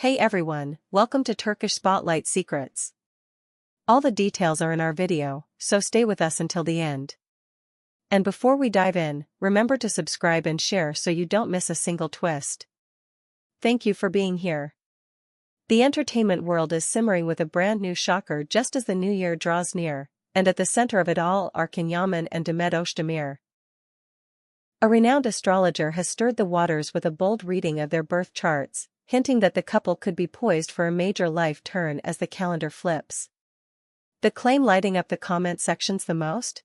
Hey everyone, welcome to Turkish Spotlight Secrets. All the details are in our video, so stay with us until the end. And before we dive in, remember to subscribe and share so you don't miss a single twist. Thank you for being here. The entertainment world is simmering with a brand new shocker just as the new year draws near, and at the center of it all are Yaman and Demet Özdemir. A renowned astrologer has stirred the waters with a bold reading of their birth charts, hinting that the couple could be poised for a major life turn as the calendar flips. The claim lighting up the comment sections the most?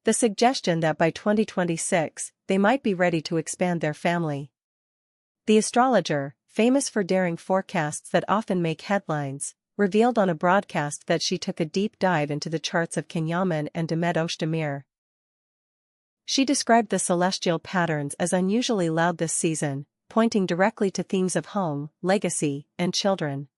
The suggestion that by 2026, they might be ready to expand their family. The astrologer, famous for daring forecasts that often make headlines, revealed on a broadcast that she took a deep dive into the charts of Yaman and Demet Özdemir. She described the celestial patterns as unusually loud this season, pointing directly to themes of home, legacy, and children.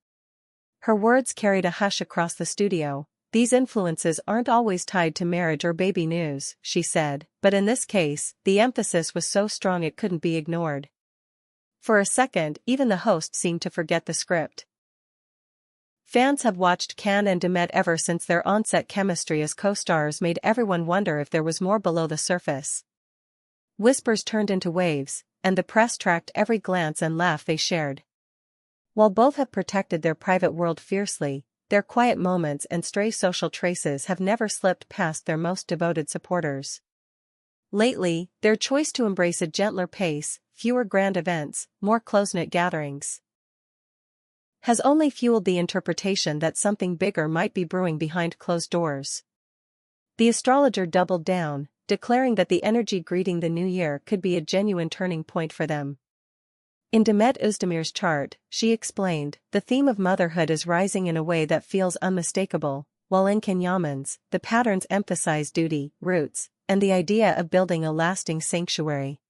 Her words carried a hush across the studio. These influences aren't always tied to marriage or baby news, she said, but in this case, the emphasis was so strong it couldn't be ignored. For a second, even the host seemed to forget the script. Fans have watched Can and Demet ever since their on-set chemistry as co-stars made everyone wonder if there was more below the surface. Whispers turned into waves, and the press tracked every glance and laugh they shared. While both have protected their private world fiercely, their quiet moments and stray social traces have never slipped past their most devoted supporters. Lately, their choice to embrace a gentler pace, fewer grand events, more close-knit gatherings, has only fueled the interpretation that something bigger might be brewing behind closed doors. The astrologer doubled down, declaring that the energy greeting the new year could be a genuine turning point for them. In Demet Özdemir's chart, she explained, the theme of motherhood is rising in a way that feels unmistakable, while in Yaman's, the patterns emphasize duty, roots, and the idea of building a lasting sanctuary.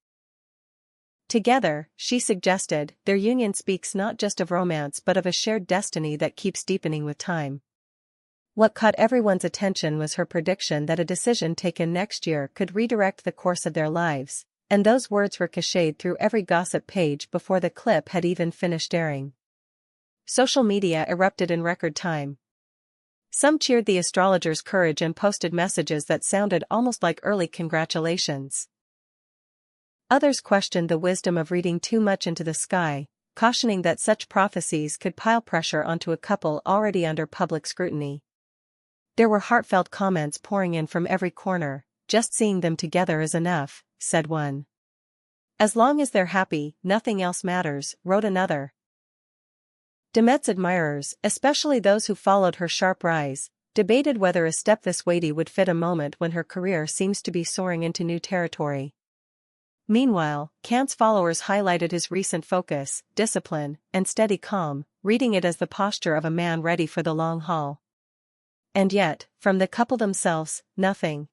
Together, she suggested, their union speaks not just of romance but of a shared destiny that keeps deepening with time. What caught everyone's attention was her prediction that a decision taken next year could redirect the course of their lives, and those words ricocheted through every gossip page before the clip had even finished airing. Social media erupted in record time. Some cheered the astrologer's courage and posted messages that sounded almost like early congratulations. Others questioned the wisdom of reading too much into the sky, cautioning that such prophecies could pile pressure onto a couple already under public scrutiny. There were heartfelt comments pouring in from every corner. Just seeing them together is enough, said one. As long as they're happy, nothing else matters, wrote another. Demet's admirers, especially those who followed her sharp rise, debated whether a step this weighty would fit a moment when her career seems to be soaring into new territory. Meanwhile, Can's followers highlighted his recent focus, discipline, and steady calm, reading it as the posture of a man ready for the long haul. And yet, from the couple themselves, nothing.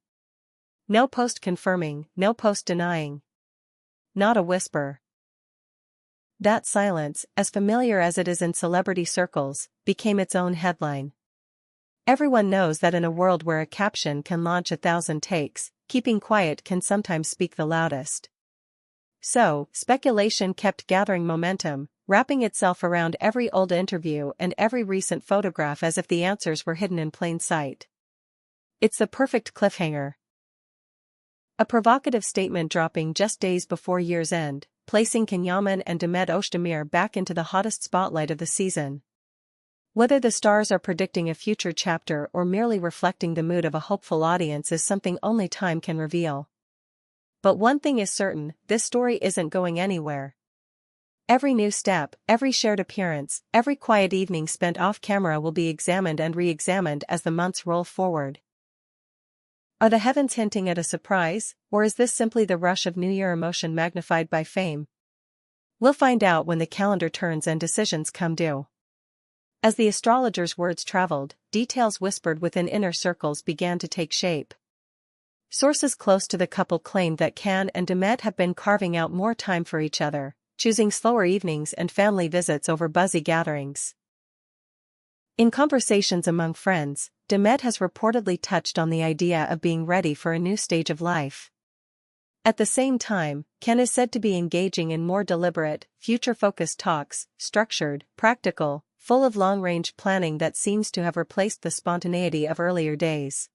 No post confirming, no post denying. Not a whisper. That silence, as familiar as it is in celebrity circles, became its own headline. Everyone knows that in a world where a caption can launch 1,000 takes, keeping quiet can sometimes speak the loudest. So, speculation kept gathering momentum, wrapping itself around every old interview and every recent photograph as if the answers were hidden in plain sight. It's the perfect cliffhanger. A provocative statement dropping just days before year's end, placing Yaman and Demet Özdemir back into the hottest spotlight of the season. Whether the stars are predicting a future chapter or merely reflecting the mood of a hopeful audience is something only time can reveal. But one thing is certain, this story isn't going anywhere. Every new step, every shared appearance, every quiet evening spent off-camera will be examined and re-examined as the months roll forward. Are the heavens hinting at a surprise, or is this simply the rush of New Year emotion magnified by fame? We'll find out when the calendar turns and decisions come due. As the astrologer's words traveled, details whispered within inner circles began to take shape. Sources close to the couple claimed that Can and Demet have been carving out more time for each other, choosing slower evenings and family visits over buzzy gatherings. In conversations among friends, Demet has reportedly touched on the idea of being ready for a new stage of life. At the same time, Ken is said to be engaging in more deliberate, future-focused talks, structured, practical, full of long-range planning that seems to have replaced the spontaneity of earlier days.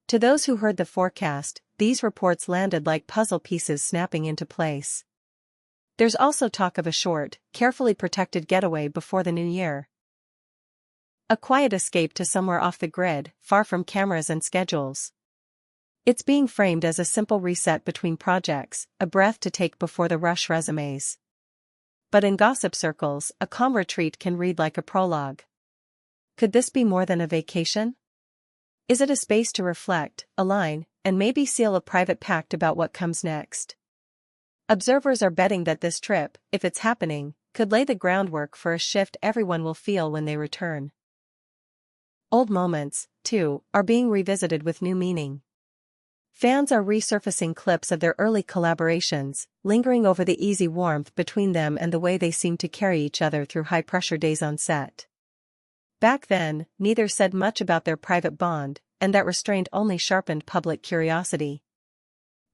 To those who heard the forecast, these reports landed like puzzle pieces snapping into place. There's also talk of a short, carefully protected getaway before the new year. A quiet escape to somewhere off the grid, far from cameras and schedules. It's being framed as a simple reset between projects, a breath to take before the rush resumes. But in gossip circles, a calm retreat can read like a prologue. Could this be more than a vacation? Is it a space to reflect, align, and maybe seal a private pact about what comes next? Observers are betting that this trip, if it's happening, could lay the groundwork for a shift everyone will feel when they return. Old moments, too, are being revisited with new meaning. Fans are resurfacing clips of their early collaborations, lingering over the easy warmth between them and the way they seemed to carry each other through high-pressure days on set. Back then, neither said much about their private bond, and that restraint only sharpened public curiosity.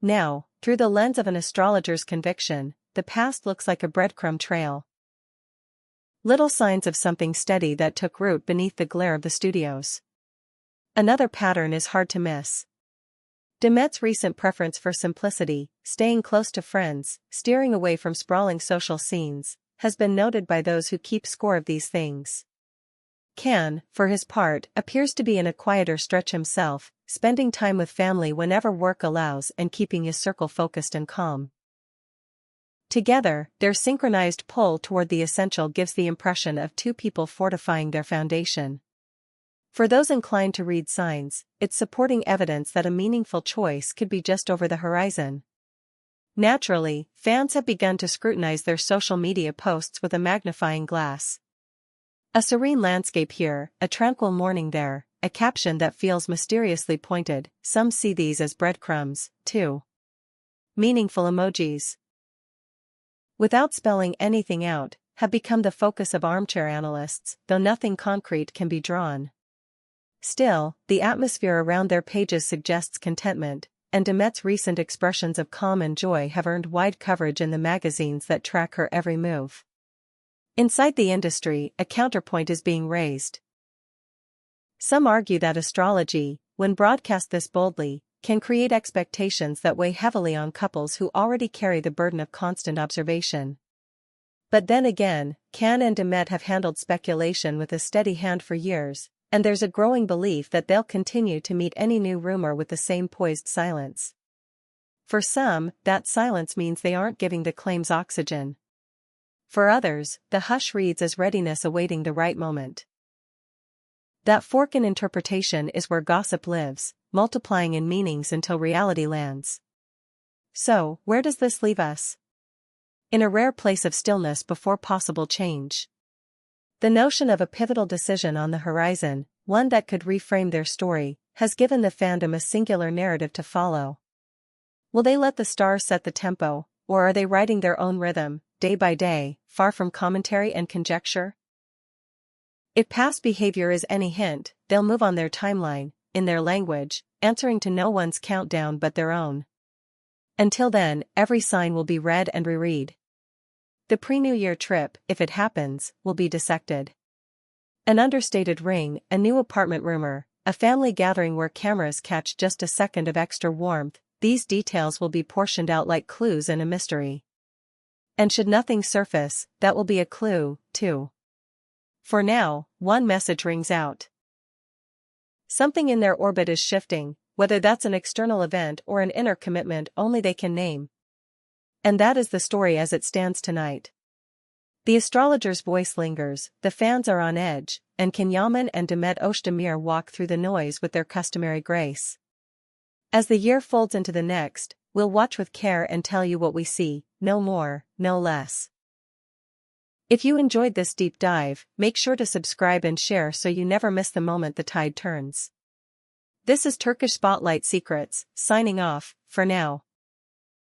Now, through the lens of an astrologer's conviction, the past looks like a breadcrumb trail. Little signs of something steady that took root beneath the glare of the studios. Another pattern is hard to miss. Demet's recent preference for simplicity, staying close to friends, steering away from sprawling social scenes, has been noted by those who keep score of these things. Can, for his part, appears to be in a quieter stretch himself, spending time with family whenever work allows and keeping his circle focused and calm. Together, their synchronized pull toward the essential gives the impression of two people fortifying their foundation. For those inclined to read signs, it's supporting evidence that a meaningful choice could be just over the horizon. Naturally, fans have begun to scrutinize their social media posts with a magnifying glass. A serene landscape here, a tranquil morning there, a caption that feels mysteriously pointed. Some see these as breadcrumbs, too. Meaningful emojis, without spelling anything out, have become the focus of armchair analysts, though nothing concrete can be drawn. Still, the atmosphere around their pages suggests contentment, and Demet's recent expressions of calm and joy have earned wide coverage in the magazines that track her every move. Inside the industry, a counterpoint is being raised. Some argue that astrology, when broadcast this boldly, can create expectations that weigh heavily on couples who already carry the burden of constant observation. But then again, Can and Demet have handled speculation with a steady hand for years, and there's a growing belief that they'll continue to meet any new rumor with the same poised silence. For some, that silence means they aren't giving the claims oxygen. For others, the hush reads as readiness awaiting the right moment. That fork in interpretation is where gossip lives, multiplying in meanings until reality lands. So, where does this leave us? In a rare place of stillness before possible change. The notion of a pivotal decision on the horizon, one that could reframe their story, has given the fandom a singular narrative to follow. Will they let the stars set the tempo, or are they writing their own rhythm, day by day, far from commentary and conjecture? If past behavior is any hint, they'll move on their timeline, in their language, answering to no one's countdown but their own. Until then, every sign will be read and reread. The pre-New Year trip, if it happens, will be dissected. An understated ring, a new apartment rumor, a family gathering where cameras catch just a second of extra warmth, these details will be portioned out like clues in a mystery. And should nothing surface, that will be a clue, too. For now, one message rings out. Something in their orbit is shifting, whether that's an external event or an inner commitment only they can name. And that is the story as it stands tonight. The astrologer's voice lingers, the fans are on edge, and can Yaman and Demet Özdemir walk through the noise with their customary grace? As the year folds into the next, we'll watch with care and tell you what we see, no more, no less. If you enjoyed this deep dive, make sure to subscribe and share so you never miss the moment the tide turns. This is Turkish Spotlight Secrets, signing off, for now.